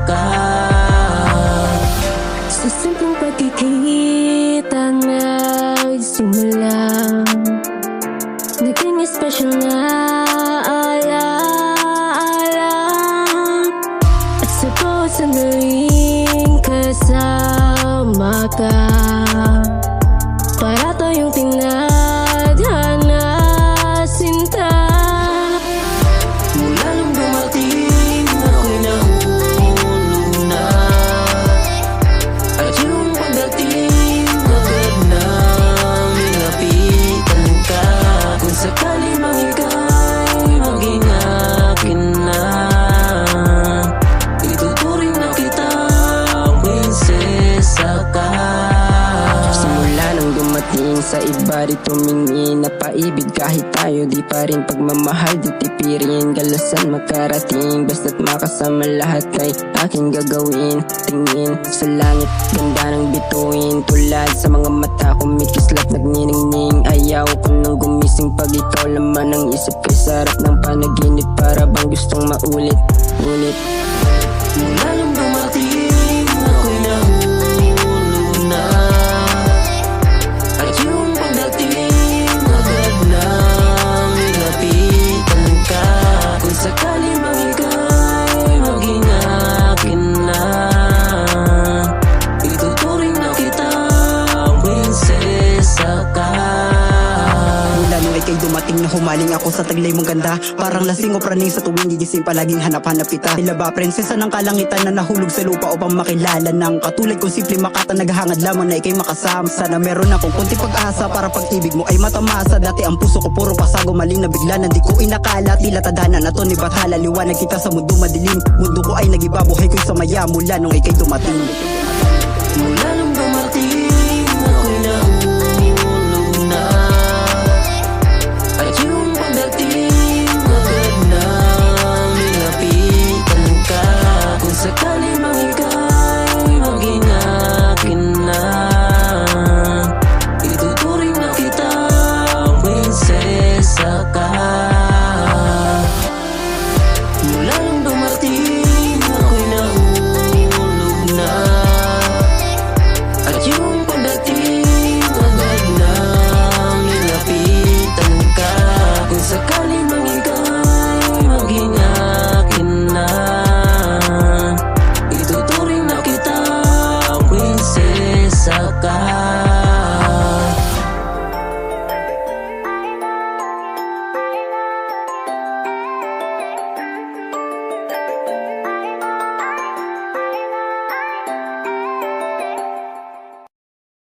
ka. Sa simpleng pagkikita nagsimula, naging special na alaala. At sa bawat sandaling kasama ka, para tayong tinadhana sinta. Mula nung dumating ako'y nahulog na, at yung pagdating agad na nilapitan ka. Kung sakali mang ika'y maging akin na, ituturing na kitang prinsesa ka. Simula nang dumating sa iba di tumingin, napaibig kahit tayo di pa rin pagmamahal di tipirin. Galasan makarating basta't makasama lahat kay aking gagawin. Tingin sa langit, ganda ng bituin, tulad sa mga mata kumikislap nagniningning. Ayaw ko nang gumising pag ikaw laman ang isip kay sarap ng panaginip, para bang gustong maulit. Ngunit Mula nung dumating ako'y nahulog na, at yung pagdating agad na nilapitan ka. Kung sakali mang ika'y maging akin na, ituturing na kitang prinsesa ka. Mula nung ika'y dumating na humaling ako sa taglay mong ganda, parang lasing o praning sa tuwing gigising palaging hanap-hanap kita. Tila ba prinsesa ng kalangitan na nahulog sa lupa upang makilala ng katulad kong simple makata, naghahangad lamang na ika'y makasama. Sana meron akong konti pag-asa para pag-ibig mo ay matamasa. Dati ang puso ko puro pasago, maling na bigla na di ko inakala. Tila tadhana na to ni Bathala, liwanag kita sa mundo madilim. Mundo ko ay nagiba, buhay ko'y samaya mula nung ika'y dumating.